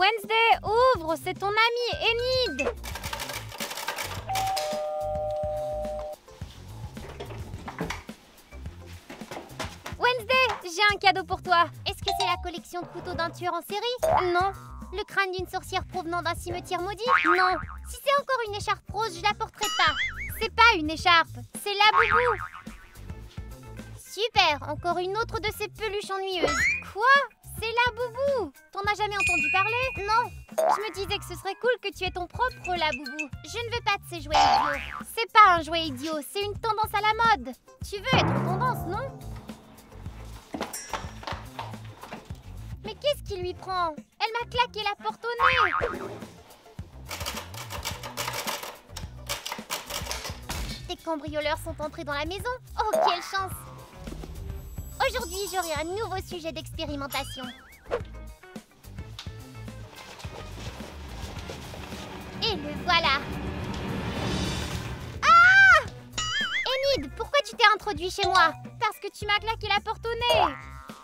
Wednesday, ouvre, c'est ton ami Enid. Wednesday, j'ai un cadeau pour toi. Est-ce que c'est la collection de couteaux d'un tueur en série? Non. Le crâne d'une sorcière provenant d'un cimetière maudit? Non. Si c'est encore une écharpe rose, je la porterai pas. C'est pas une écharpe, c'est la boubou. Super, encore une autre de ces peluches ennuyeuses. Quoi? C'est la boubou. T'en as jamais entendu parler? Non. Je me disais que ce serait cool que tu aies ton propre la boubou. Je ne veux pas de ces jouets idiots. C'est pas un jouet idiot, c'est une tendance à la mode. Tu veux être tendance, non? Mais qu'est-ce qui lui prend? Elle m'a claqué la porte au nez. Des cambrioleurs sont entrés dans la maison. Oh, quelle chance! Aujourd'hui, j'aurai un nouveau sujet d'expérimentation. Et le voilà! Ah! Enid, pourquoi tu t'es introduit chez moi? Parce que tu m'as claqué la porte au nez.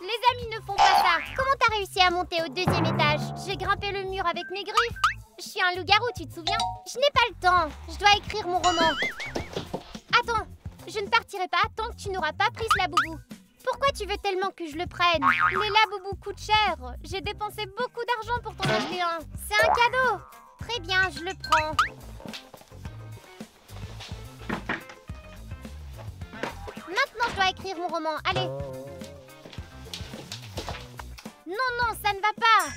Les amis ne font pas ça. Comment t'as réussi à monter au 2e étage? J'ai grimpé le mur avec mes griffes. Je suis un loup-garou, tu te souviens? Je n'ai pas le temps. Je dois écrire mon roman. Attends, je ne partirai pas tant que tu n'auras pas pris ce laboubou. Pourquoi tu veux tellement que je le prenne? Les laboubous coûtent cher. J'ai dépensé beaucoup d'argent pour t'en acheter un. C'est un cadeau. Très bien, je le prends. Maintenant, je dois écrire mon roman. Allez. Non, non, ça ne va pas.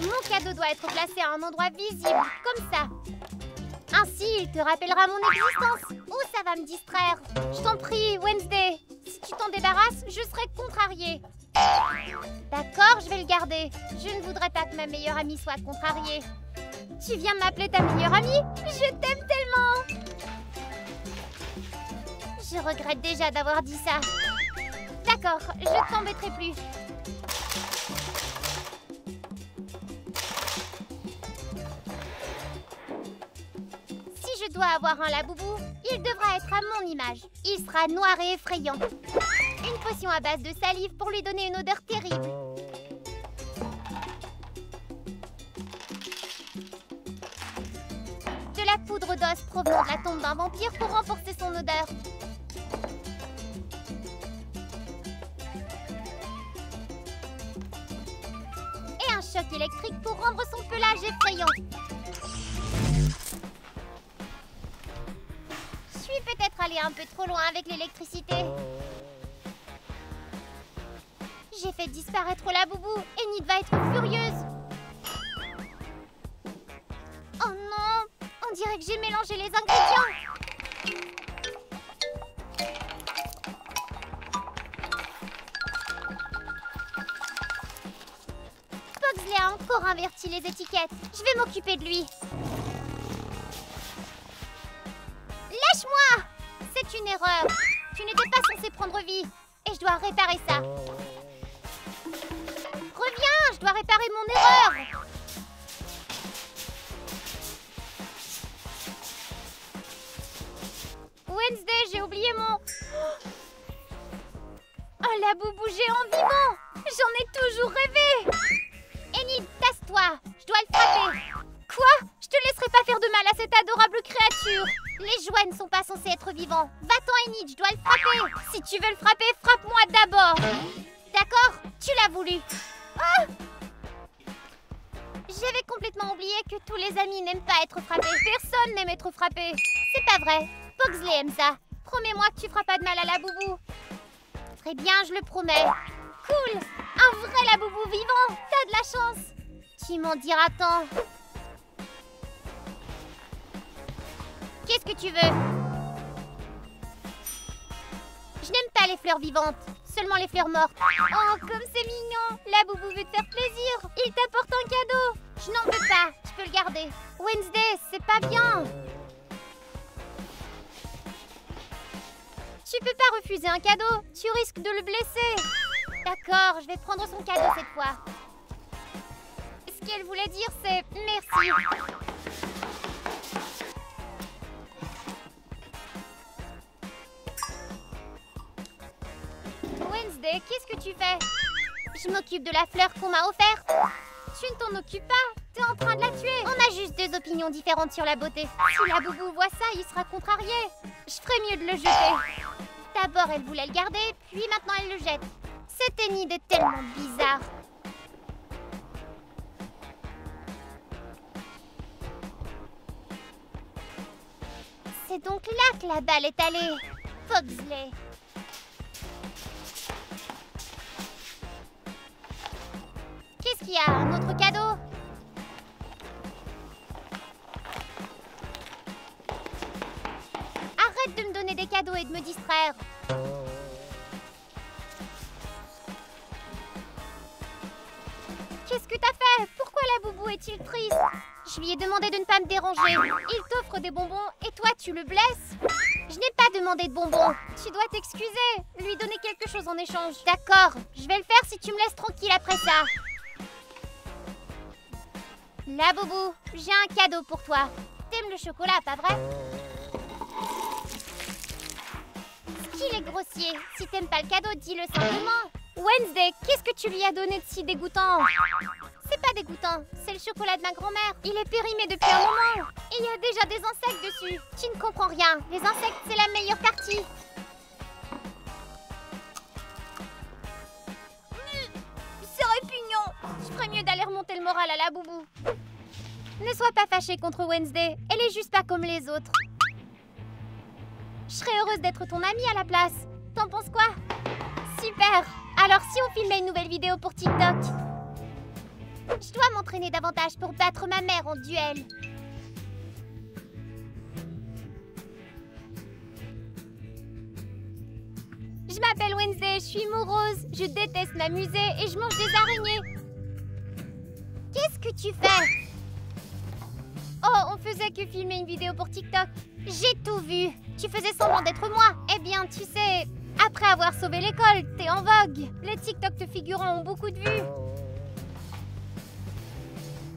Mon cadeau doit être placé à un endroit visible, comme ça. Ainsi, il te rappellera mon existence. Ou ça va me distraire. Je t'en prie, Wednesday. Si tu t'en débarrasses, je serai contrariée. D'accord, je vais le garder. Je ne voudrais pas que ma meilleure amie soit contrariée. Tu viens de m'appeler ta meilleure amie? Je t'aime tellement. Je regrette déjà d'avoir dit ça. D'accord, je ne t'embêterai plus. Si je dois avoir un laboubou, il devra être à mon image. Il sera noir et effrayant. Une potion à base de salive pour lui donner une odeur terrible. De la poudre d'os provenant de la tombe d'un vampire pour renforcer son odeur. Et un choc électrique pour rendre son pelage effrayant. Je suis peut-être allée un peu trop loin avec l'électricité. J'ai fait disparaître la boubou. Enid va être furieuse. Oh non! On dirait que j'ai mélangé les ingrédients. Pugsley a encore inverti les étiquettes. Je vais m'occuper de lui. Lâche-moi! C'est une erreur. Tu n'étais pas censé prendre vie. Et je dois réparer ça. Reviens, je dois réparer mon erreur. Wednesday, j'ai oublié mon... Oh, la boubou géant vivant! J'en ai toujours rêvé! Enid, tasse-toi. Je dois le frapper. Quoi? Je te laisserai pas faire de mal à cette adorable créature. Les jouets ne sont pas censés être vivants. Va-t'en, Enid, je dois le frapper. Si tu veux le frapper, frappe-moi d'abord. D'accord? Tu l'as voulu. Ah! J'avais complètement oublié que tous les amis n'aiment pas être frappés. Personne n'aime être frappé. C'est pas vrai. Pugsley aime ça. Promets-moi que tu feras pas de mal à la boubou. Très bien, je le promets. Cool! Un vrai laboubou vivant! T'as de la chance! Tu m'en diras tant. Qu'est-ce que tu veux? Je n'aime pas les fleurs vivantes, seulement les fleurs mortes. Oh, comme c'est mignon! La boubou veut te faire plaisir! Il t'apporte un cadeau! Je n'en veux pas, tu peux le garder. Wednesday, c'est pas bien! Tu peux pas refuser un cadeau, tu risques de le blesser. D'accord, je vais prendre son cadeau cette fois. Ce qu'elle voulait dire, c'est merci. Wednesday, qu'est-ce que tu fais? Je m'occupe de la fleur qu'on m'a offerte. Tu ne t'en occupes pas, t'es en train de la tuer. On a juste deux opinions différentes sur la beauté. Si la boubou voit ça, il sera contrarié. Je ferais mieux de le jeter. D'abord, elle voulait le garder, puis maintenant elle le jette. C'était une idée tellement bizarre. C'est donc là que la balle est allée. Pugsley. Qu'est-ce qu'il y a? Un autre cadeau? Arrête de me donner des cadeaux et de me distraire. Qu'est-ce que t'as fait? Pourquoi la boubou est-il triste? Je lui ai demandé de ne pas me déranger. Il t'offre des bonbons et toi tu le blesses? Je n'ai pas demandé de bonbons. Tu dois t'excuser, lui donner quelque chose en échange. D'accord, je vais le faire si tu me laisses tranquille après ça. La boubou, j'ai un cadeau pour toi. T'aimes le chocolat, pas vrai? Qu'il est grossier. Si t'aimes pas le cadeau, dis-le simplement. Wednesday, qu'est-ce que tu lui as donné de si dégoûtant? C'est pas dégoûtant, c'est le chocolat de ma grand-mère. Il est périmé depuis un moment. Et il y a déjà des insectes dessus. Tu ne comprends rien. Les insectes, c'est la meilleure partie. C'est répugnant. Je ferais mieux d'aller remonter le moral à la boubou. Ne sois pas fâchée contre Wednesday. Elle est juste pas comme les autres. Je serais heureuse d'être ton amie à la place. T'en penses quoi? Super. Alors si on filmait une nouvelle vidéo pour TikTok? Je dois m'entraîner davantage pour battre ma mère en duel. Je m'appelle Wednesday, je suis morose. Je déteste m'amuser et je mange des araignées. Qu'est-ce que tu fais? Oh, on faisait que filmer une vidéo pour TikTok. J'ai tout vu. Tu faisais semblant d'être moi. Eh bien, tu sais, après avoir sauvé l'école, t'es en vogue. Les TikTok te figurants ont beaucoup de vues.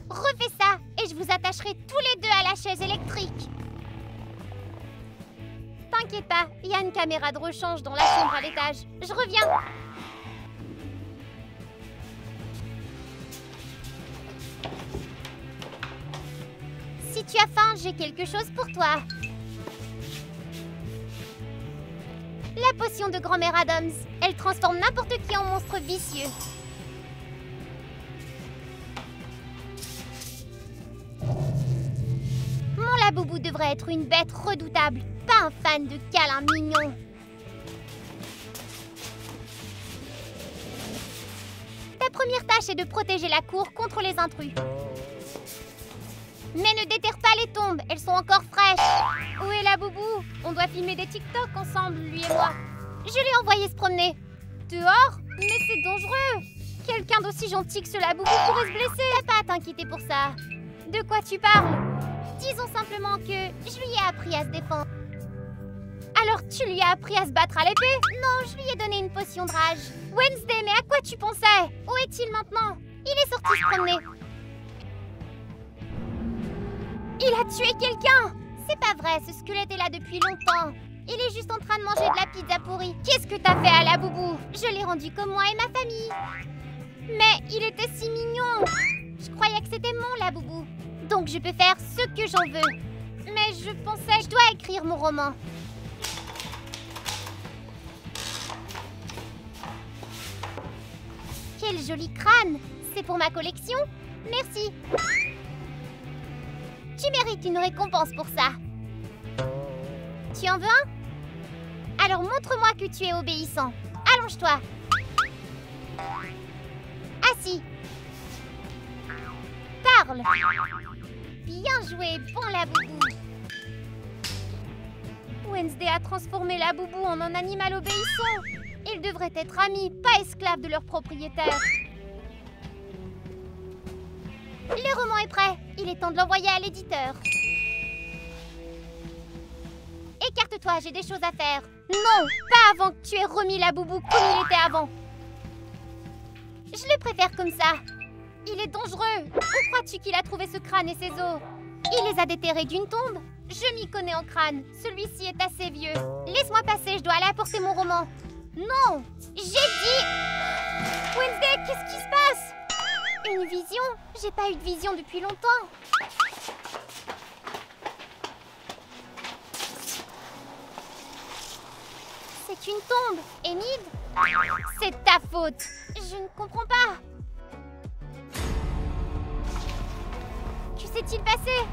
Refais ça et je vous attacherai tous les deux à la chaise électrique. T'inquiète pas, il y a une caméra de rechange dans la chambre à l'étage. Je reviens. Si tu as faim, j'ai quelque chose pour toi. La potion de grand-mère Adams. Elle transforme n'importe qui en monstre vicieux. Mon laboubou devrait être une bête redoutable, pas un fan de câlins mignons. Ta première tâche est de protéger la cour contre les intrus. Mais ne déterre pas les tombes, elles sont encore fraîches. Où est la boubou? On doit filmer des TikTok ensemble, lui et moi. Je l'ai envoyé se promener. Dehors? Mais c'est dangereux. Quelqu'un d'aussi gentil que ce laboubou pourrait se blesser. T'as pas à t'inquiéter pour ça. De quoi tu parles? Disons simplement que je lui ai appris à se défendre. Alors tu lui as appris à se battre à l'épée? Non, je lui ai donné une potion de rage. Wednesday, mais à quoi tu pensais? Où est-il maintenant? Il est sorti se promener. Il a tué quelqu'un! C'est pas vrai, ce squelette est là depuis longtemps. Il est juste en train de manger de la pizza pourrie. Qu'est-ce que t'as fait à la boubou? Je l'ai rendu comme moi et ma famille. Mais il était si mignon! Je croyais que c'était mon laboubou. Donc je peux faire ce que j'en veux. Mais je pensais... Je dois écrire mon roman. Quel joli crâne! C'est pour ma collection? Merci. Tu mérites une récompense pour ça. Tu en veux un? Alors montre-moi que tu es obéissant. Allonge-toi. Assis. Parle. Bien joué, bon laboubou. Wednesday a transformé la boubou en un animal obéissant. Ils devraient être amis, pas esclaves de leur propriétaire. Le roman est prêt. Il est temps de l'envoyer à l'éditeur. Écarte-toi, j'ai des choses à faire. Non, pas avant que tu aies remis la boubou comme il était avant. Je le préfère comme ça. Il est dangereux. Où crois-tu qu'il a trouvé ce crâne et ses os? Il les a déterrés d'une tombe. Je m'y connais en crâne. Celui-ci est assez vieux. Laisse-moi passer, je dois aller apporter mon roman. Non, j'ai dit... Wednesday, qu'est-ce qui se passe? Une vision? J'ai pas eu de vision depuis longtemps. C'est une tombe. Enid? C'est ta faute. Je ne comprends pas. Que s'est-il passé?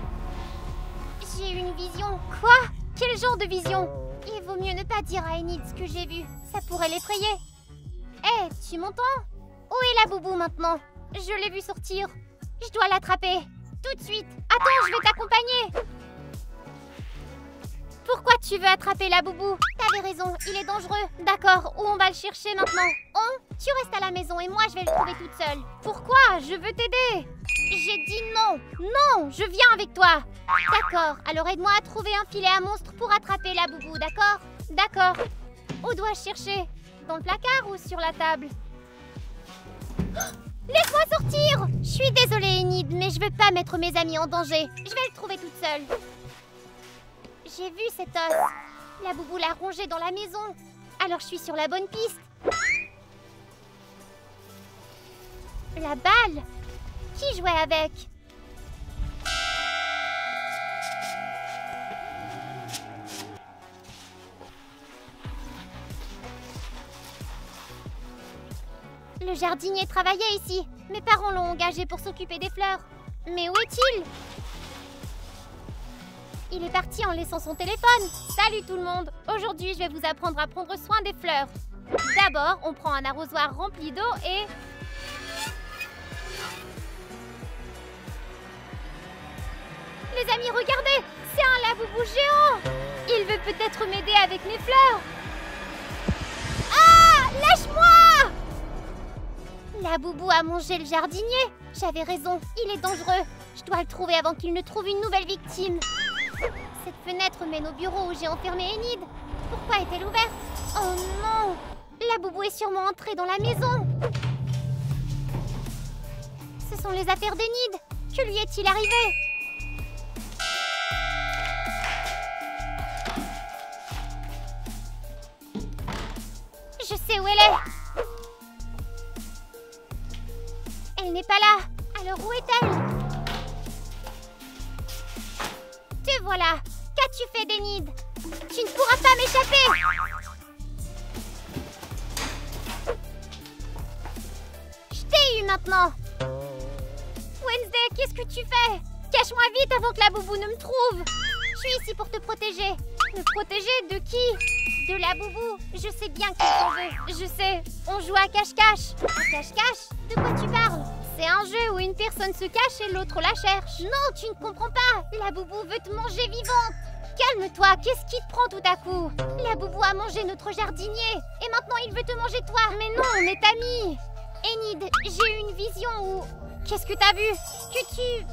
J'ai eu une vision. Quoi? Quel genre de vision? Il vaut mieux ne pas dire à Enid ce que j'ai vu. Ça pourrait l'effrayer. Hé, tu m'entends? Où est la boubou maintenant? Je l'ai vue sortir. Je dois l'attraper. Tout de suite. Attends, je vais t'accompagner. Pourquoi tu veux attraper la boubou? T'avais raison, il est dangereux. D'accord, où on va le chercher maintenant? Tu restes à la maison et moi je vais le trouver toute seule. Pourquoi? Je veux t'aider. J'ai dit non. Non, je viens avec toi. D'accord, alors aide-moi à trouver un filet à monstre pour attraper la boubou, d'accord? D'accord. Où dois-je chercher? Dans le placard ou sur la table? Laisse-moi sortir! Je suis désolée, Enid, mais je veux pas mettre mes amis en danger. Je vais le trouver toute seule. J'ai vu cet os. La boubou l'a rongé dans la maison. Alors je suis sur la bonne piste. La balle? Qui jouait avec? Le jardinier travaillait ici. Mes parents l'ont engagé pour s'occuper des fleurs. Mais où est-il? Il est parti en laissant son téléphone. Salut tout le monde. Aujourd'hui, je vais vous apprendre à prendre soin des fleurs. D'abord, on prend un arrosoir rempli d'eau et... Les amis, regardez! C'est un laboubou géant! Il veut peut-être m'aider avec mes fleurs. Ah! Lâche-moi! La boubou a mangé le jardinier. J'avais raison, il est dangereux. Je dois le trouver avant qu'il ne trouve une nouvelle victime. Cette fenêtre mène au bureau où j'ai enfermé Enid. Pourquoi est-elle ouverte? Oh non! La boubou est sûrement entrée dans la maison. Ce sont les affaires d'Enid. Que lui est-il arrivé? Je sais où elle est. Elle n'est pas là. Alors où est-elle? Te voilà. Qu'as-tu fait d'Enid? Tu ne pourras pas m'échapper. Je t'ai eu maintenant. Wednesday, qu'est-ce que tu fais? Cache-moi vite avant que la boubou ne me trouve. Je suis ici pour te protéger. Me protéger de qui? De la boubou. Je sais bien qu'il t'en veut. Je sais. On joue à cache-cache. À cache-cache? De quoi tu parles? C'est un jeu où une personne se cache et l'autre la cherche. Non, tu ne comprends pas. La boubou veut te manger vivante. Calme-toi, qu'est-ce qui te prend tout à coup? La boubou a mangé notre jardinier. Et maintenant il veut te manger toi. Mais non, on est amis. Enid, j'ai eu une vision où... Qu'est-ce que t'as vu? Que tu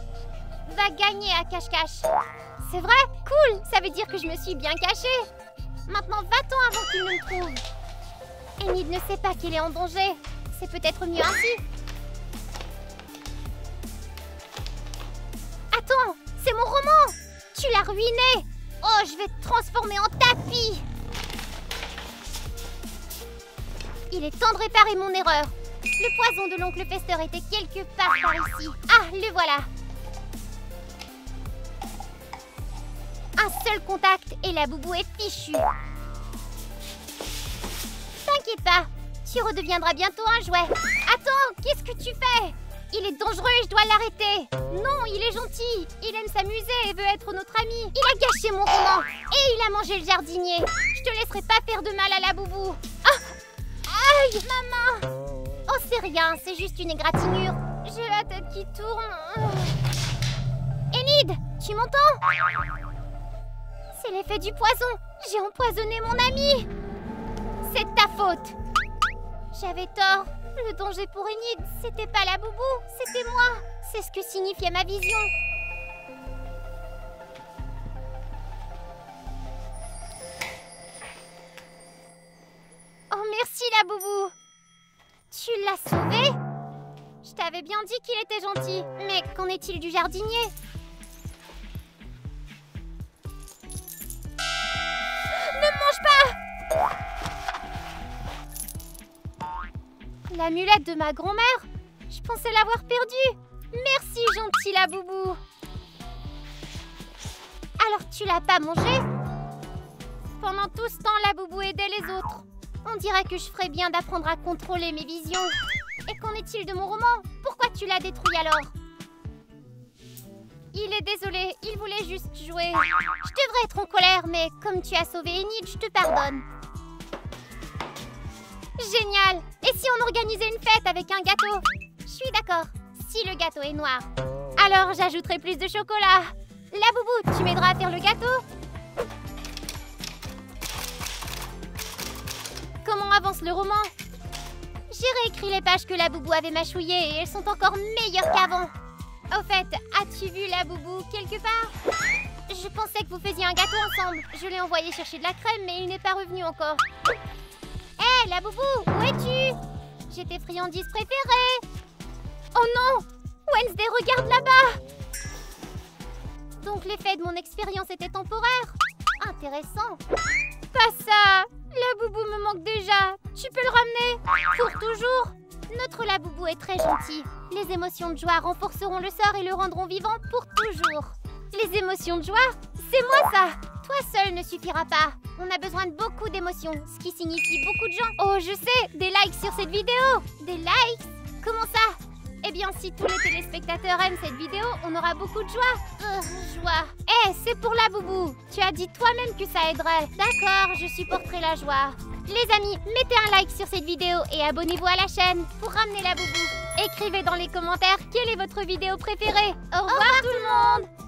vas gagner à cache-cache. C'est vrai? Cool. Ça veut dire que je me suis bien cachée. Maintenant, va-t'en avant qu'il ne me trouve. Enid ne sait pas qu'il est en danger. C'est peut-être mieux ainsi. Attends, c'est mon roman. Tu l'as ruiné. Oh, je vais te transformer en tapis. Il est temps de réparer mon erreur. Le poison de l'oncle Fester était quelque part par ici. Ah, le voilà. Un seul contact et la boubou est fichue. T'inquiète pas, tu redeviendras bientôt un jouet. Attends, qu'est-ce que tu fais? Il est dangereux et je dois l'arrêter. Non, il est gentil. Il aime s'amuser et veut être notre ami. Il a gâché mon roman et il a mangé le jardinier. Je te laisserai pas faire de mal à la boubou. Ah! Aïe, maman! Oh, c'est rien, c'est juste une égratignure. J'ai la tête qui tourne. Enid, tu m'entends? C'est l'effet du poison. J'ai empoisonné mon ami. C'est ta faute. J'avais tort. Le danger pour Enid, c'était pas la boubou, c'était moi. C'est ce que signifiait ma vision. Oh, merci la boubou. Tu l'as sauvée? Je t'avais bien dit qu'il était gentil. Mais qu'en est-il du jardinier? Ne me mange pas! L'amulette de ma grand-mère? Je pensais l'avoir perdue. Merci, gentil Laboubou. Alors tu l'as pas mangé? Pendant tout ce temps, Laboubou aidait les autres. On dirait que je ferais bien d'apprendre à contrôler mes visions. Et qu'en est-il de mon roman? Pourquoi tu l'as détruit alors? Il est désolé, il voulait juste jouer. Je devrais être en colère, mais comme tu as sauvé Enid, je te pardonne. Génial! Et si on organisait une fête avec un gâteau? Je suis d'accord, si le gâteau est noir. Alors j'ajouterai plus de chocolat. Laboubou, tu m'aideras à faire le gâteau? Comment avance le roman? J'ai réécrit les pages que Laboubou avait mâchouillées et elles sont encore meilleures qu'avant. Au fait, as-tu vu Laboubou quelque part? Je pensais que vous faisiez un gâteau ensemble. Je l'ai envoyé chercher de la crème, mais il n'est pas revenu encore. Hé, Laboubou, où es-tu? J'ai tes friandises préférées. Oh non! Wednesday, regarde là-bas! Donc l'effet de mon expérience était temporaire? Intéressant. Pas ça! Laboubou me manque déjà. Tu peux le ramener? Pour toujours? Notre Laboubou est très gentil. Les émotions de joie renforceront le sort et le rendront vivant pour toujours. Les émotions de joie? C'est moi ça! Toi seul ne suffira pas. On a besoin de beaucoup d'émotions, ce qui signifie beaucoup de gens. Oh, je sais! Des likes sur cette vidéo! Des likes? Comment ça? Eh bien, si tous les téléspectateurs aiment cette vidéo, on aura beaucoup de joie. Joie. Eh, c'est pour Laboubou. Tu as dit toi-même que ça aiderait. D'accord, je supporterai la joie. Les amis, mettez un like sur cette vidéo et abonnez-vous à la chaîne pour ramener Laboubou. Écrivez dans les commentaires quelle est votre vidéo préférée. Au revoir tout le monde!